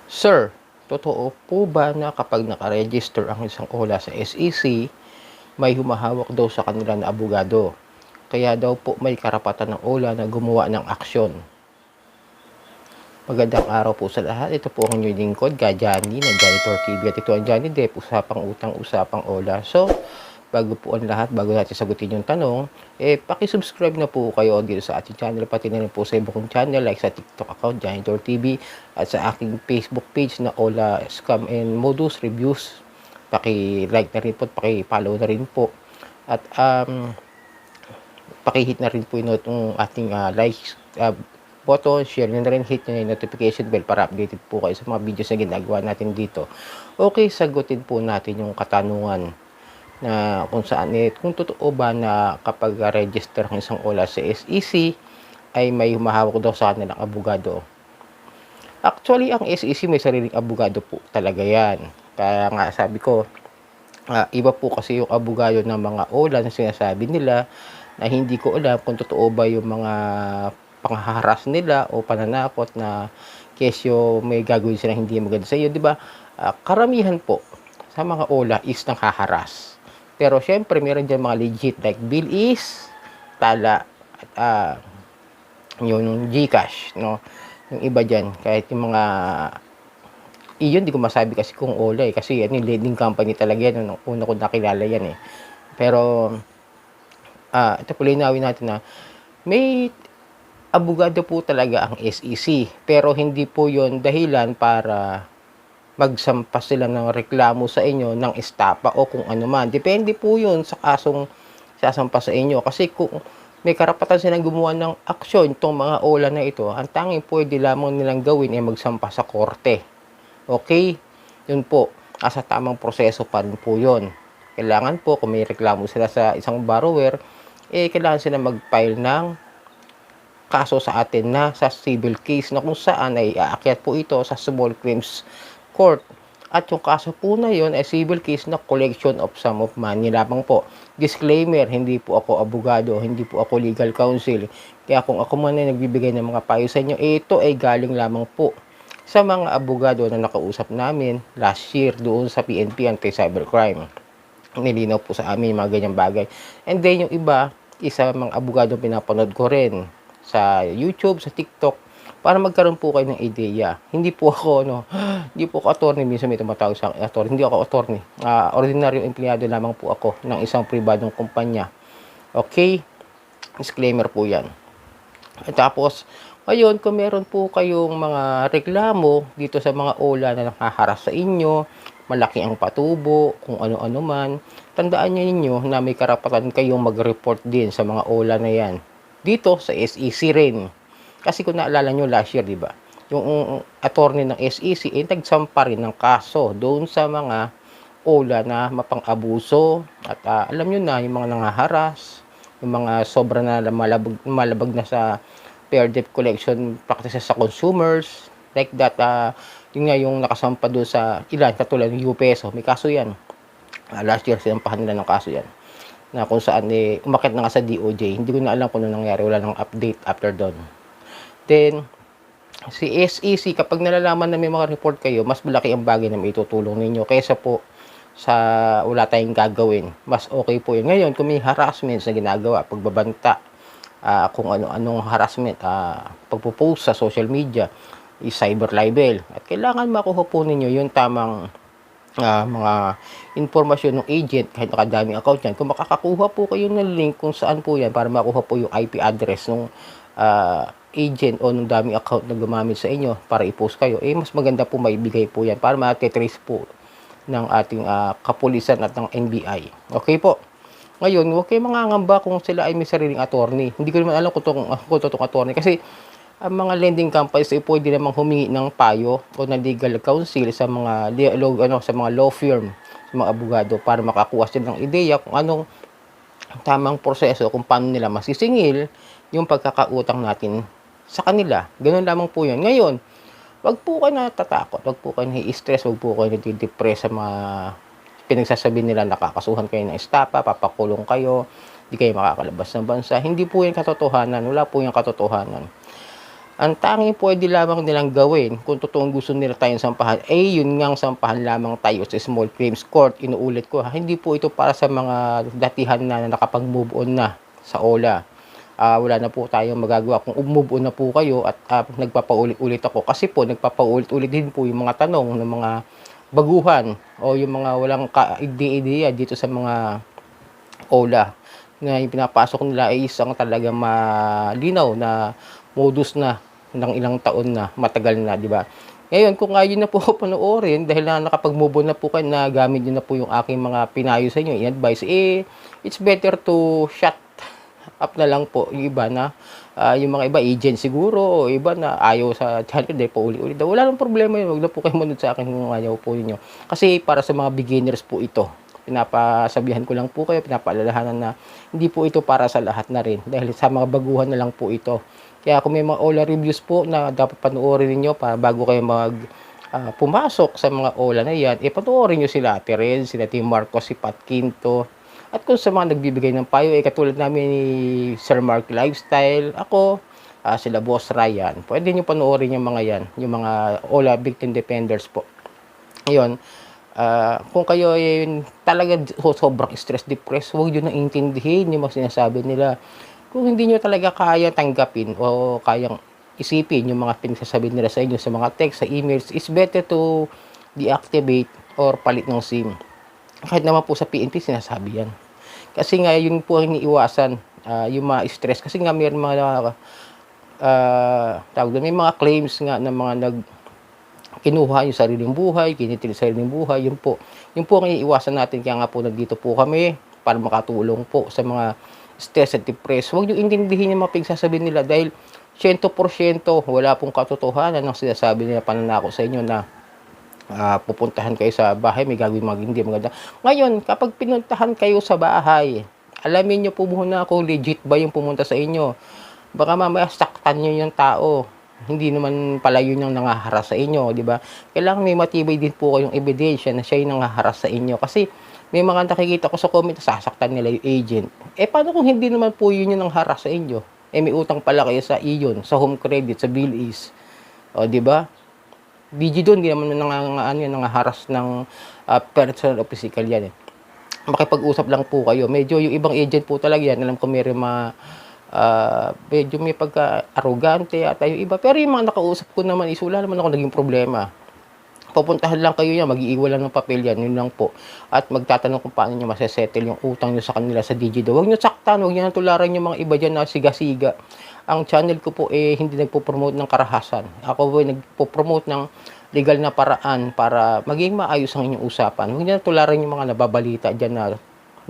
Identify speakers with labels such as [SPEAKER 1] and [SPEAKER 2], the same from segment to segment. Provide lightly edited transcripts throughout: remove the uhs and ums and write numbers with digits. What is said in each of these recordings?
[SPEAKER 1] Sir, totoo po ba na kapag naka-register ang isang OLA sa SEC, may humahawak daw sa kanila na abogado? Kaya daw po may karapatan ng OLA na gumawa ng aksyon. Magandang araw po sa lahat. Ito po ang inyong lingkod, Johnny, ng Janitor TV. At ito ang Johnny Depp, usapang utang, usapang OLA. So, bago po ang lahat, bago natin sagutin yung tanong, paki-subscribe na po kayo dito sa ating channel, pati na rin po sa iba kong channel, like sa TikTok account, Janitor TV, at sa aking Facebook page na OLA Scam and Modus Reviews. Paki-like na rin po, paki-follow na rin po. At paki-hit na rin po yung ating likes, button, share nyo na rin, hit nyo na yung notification bell para updated po kayo sa mga videos na ginagawa natin dito. Okay, sagutin po natin yung katanungan na kung saan kung totoo ba na kapag register ng isang OLA sa SEC ay may humahawak daw sa kanilang abogado. Actually, ang SEC may sariling abogado po talaga yan. Kaya nga sabi ko, iba po kasi yung abogado ng mga OLA na sinasabi nila na hindi ko alam kung totoo ba yung mga panghaharas nila o pananakot na kesyo may gagawin sila hindi maganda sa iyo, di ba? Karamihan po sa mga OLA is nanghaharas. Pero syempre, meron dyan mga legit like Bill is, Tala, at yung Gcash, no? Yung iba dyan, kahit yung mga iyon, di ko masabi kasi kung OLA kasi yan yung lending company talaga yan, nung una ko nakilala yan Pero, ito po linawin natin na may abogado po talaga ang SEC, pero hindi po yon dahilan para magsampa sila ng reklamo sa inyo ng estapa o kung ano man. Depende po yun sa kasong sasampa sa inyo. Kasi kung may karapatan silang gumawa ng aksyon itong mga OLA na ito, ang tanging pwede lamang nilang gawin ay magsampa sa korte. Okay? Yun po. Sa tamang proseso pa rin po yun. Kailangan po, kung may reklamo sila sa isang borrower, kailangan sila mag-file ng kaso sa atin na sa civil case na kung saan ay aakyat po ito sa small claims court. At yung kaso po na yun ay civil case na collection of sum of money lamang po. Disclaimer, hindi po ako abogado, hindi po ako legal counsel. Kaya kung ako man ay nagbibigay ng mga payo sa inyo, ito ay galing lamang po sa mga abogado na nakausap namin last year doon sa PNP Anti-Cybercrime. Nilinaw po sa amin yung mga ganyang bagay. And then yung iba, isa mga abogado pinapanood ko rin sa YouTube, sa TikTok, para magkaroon po kayo ng ideya. Hindi po ako, hindi po ako attorney, minsan may tumatawag sa akin, attorney. Hindi ako attorney. Ordinaryong empleyado lamang po ako ng isang pribadong kumpanya. Okay? Disclaimer po yan. At tapos, ngayon, kung meron po kayong mga reklamo dito sa mga OLA na nakaharas sa inyo, malaki ang patubo, kung ano-ano man, tandaan nyo ninyo na may karapatan kayong mag-report din sa mga OLA na yan. Dito sa SEC rin. Kasi kung naalala nyo last year, di ba? Yung attorney ng SEC, nagsampa rin ng kaso doon sa mga OLA na mapang-abuso. At alam nyo na, yung mga nangaharas, yung mga sobra na malabag na sa fair debt collection practices sa consumers. Like that, yun nga yung nakasampa doon sa ilan, katulad ng UPESO. May kaso yan. Last year, sinampahan nila ng kaso yan na kung saan umakit na nga sa DOJ. Hindi ko na alam kung ano nangyari. Wala nang update after doon. Then, si SEC, kapag nalalaman na may mga report kayo, mas malaki ang bagay na may tutulong ninyo kaysa po sa wala tayong gagawin. Mas okay po yun. Ngayon, kung may harassments na ginagawa, pagbabanta, kung ano-anong harassment, pagpo-post sa social media, is cyber libel. At kailangan makuha po ninyo yung tamang mga informasyon ng agent kahit nakadaming account yan. Kung makakakuha po kayo ng link kung saan po yan para makuha po yung IP address ng agent o ng daming account na gumamit sa inyo para i-post kayo, mas maganda po maibigay po yan para ma-trace po ng ating kapulisan at ng NBI. Okay po. Ngayon, huwag kayong mangangamba kung sila ay may sariling attorney. Hindi ko naman alam kung itong attorney kasi ang mga lending companies ay pwede namang humingi ng payo o ng legal counsel sa mga sa mga law firm, sa mga abogado para makakuha sila ng ideya kung anong tamang proseso kung paano nila masisingil yung pagkakautang natin sa kanila. Ganun lamang po yun. Ngayon, wag po kayo natatakot, wag po kayo nai-stress, wag po kayo nadidepress sa mga pinagsasabi nila nakakasuhan kayo ng estapa, papakulong kayo, hindi kayo makakalabas ng bansa. Hindi po yung katotohanan. Wala po yung katotohanan. Ang tanging puwede lamang nilang gawin kung totoong gusto nila tayong sampahan, eh, yun ngang sampahan lamang tayo sa small claims court. Inuulit ko ha, hindi po ito para sa mga datihan na nakapag-move on na sa OLA. Wala na po tayong magagawa kung move on na po kayo at nagpapaulit-ulit ako. Kasi po nagpapaulit-ulit din po yung mga tanong ng mga baguhan o yung mga walang kaide-ideya dito sa mga OLA na yung pinapasok nila ay isang talagang malinaw na modus na ng ilang taon na, matagal na, di ba? Ngayon, kung ayaw na po panoorin dahil na nakapag-move on na po kayo, na gamit nyo na po yung aking mga pinayo sa inyo, in-advise, eh, it's better to shut up na lang po yung iba na yung mga iba agent siguro o iba na ayaw sa channel dahil po uli-uli daw. Wala nang problema yun. Huwag na po kayo manood sa akin kung ayaw po ninyo. Kasi para sa mga beginners po ito. Pinapasabihan ko lang po kayo, pinapaalalahanan na hindi po ito para sa lahat na rin dahil sa mga baguhan na lang po ito. Kaya kung may mga OLA reviews po na dapat panoorin niyo para bago kayo pumasok sa mga OLA na yan, panoorin niyo sila Ate Red, sila Team Marcos, si Pat Quinto. At kung sa mga nagbibigay ng payo, katulad namin ni Sir Mark Lifestyle, ako, sila Boss Ryan, pwede nyo panoorin yung mga yan, yung mga OLA victim defenders po. Ngayon, kung kayo ay talaga sobrang stress, depressed, huwag nyo na intindihin yung mga sinasabi nila. Kung hindi nyo talaga kaya tanggapin o kayang isipin yung mga pinagsasabi nila sa inyo sa mga text, sa emails, it's better to deactivate or palit ng SIM. Kahit naman po sa PNP sinasabi yan. Kasi nga yun po ang iniiwasan, yung ma-stress. Kasi nga may mga may mga claims nga ng mga kinuha yung sariling buhay, kinitil sa sariling buhay, yun po ang iiwasan natin. Kaya nga po nandito po kami para makatulong po sa mga stress at depressed. Huwag nyo intindihin yung mga pinagsasabi nila dahil 100% wala pong katotohanan ng sinasabi nila, pananako sa inyo na pupuntahan kayo sa bahay, may gagawin hindi maganda. Ngayon, kapag pinuntahan kayo sa bahay, alamin nyo po muna kung legit ba yung pumunta sa inyo. Baka mamaya saktan nyo yung tao. Hindi naman pala yun yung nangaharas sa inyo, di ba? Kailangan may matibay din po kayong ebidensya na siya yung nangaharas sa inyo. Kasi may mga nakikita ko sa comment, sasaktan nila yung agent. Paano kung hindi naman po yun yung nangharas sa inyo? May utang pala kayo sa iyon, sa home credit, sa bill is. O, di ba? BG doon, hindi naman nangaharas ng personal o physical yan. Makipag-usap lang po kayo. Medyo yung ibang agent po talaga yan, alam ko medyo may pagka-arrogante at yung iba. Pero yung mga nakausap ko naman is wala naman ako naging problema. Pupuntahan lang kayo yan, mag-iiwan lang ng papel yan, yun lang po. At magtatanong kung paano nyo masesettle yung utang nyo sa kanila sa Digido. Huwag nyo saktan, huwag nyo tularan yung mga iba dyan na siga-siga. Ang channel ko po hindi nagpo-promote ng karahasan. Ako po nagpo-promote ng legal na paraan para maging maayos ang inyong usapan. Huwag nyo tularan yung mga nababalita dyan na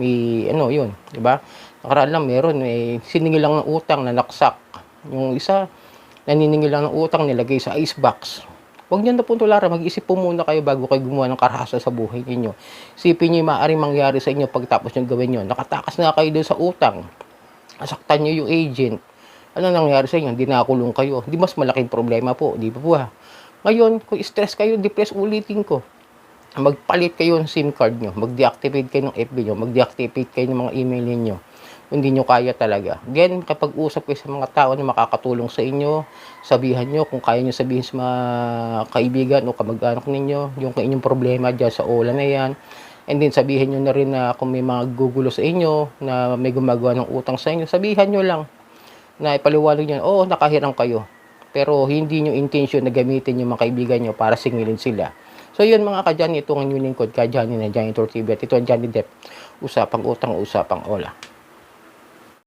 [SPEAKER 1] may yun, di ba? Nakaraan lang meron, siningil lang ng utang na naksak. Yung isa, naniningil lang ng utang, nilagay sa icebox. Huwag niyo na po tularan, mag-isip po muna kayo bago kayo gumawa ng karahasan sa buhay ninyo. Isipin niyo yung maaaring mangyari sa inyo pagtapos niyo gawin yun. Nakatakas na kayo doon sa utang. Nasaktan niyo yung agent. Ano nangyari sa inyo? Hindi nakakulong kayo. Hindi mas malaking problema po, di ba po ha? Ngayon, kung stress kayo, depressed, ulitin ko. Magpalit kayo ng SIM card nyo. Mag-deactivate kayo ng FB nyo. Mag-deactivate kayo ng mga email ninyo. Hindi nyo kaya talaga. Then, kapag usap kayo sa mga tao na makakatulong sa inyo, sabihan nyo kung kaya nyo sabihin sa mga kaibigan o kamag-anak ninyo, yung inyong problema dyan sa OLA na yan. And then, sabihin nyo na rin na kung may mga gugulo sa inyo, na may gumagawa ng utang sa inyo, sabihan nyo lang na ipaliwanag nyo, oo, nakahirang kayo. Pero hindi nyo intention na gamitin yung mga kaibigan nyo para singilin sila. So, yun mga ka-Johnny, ito ang inyong lingkod ka-Johnny na Johnny Tortibet. Ito ang Johnny Depp. Usapang utang, usapang OLA.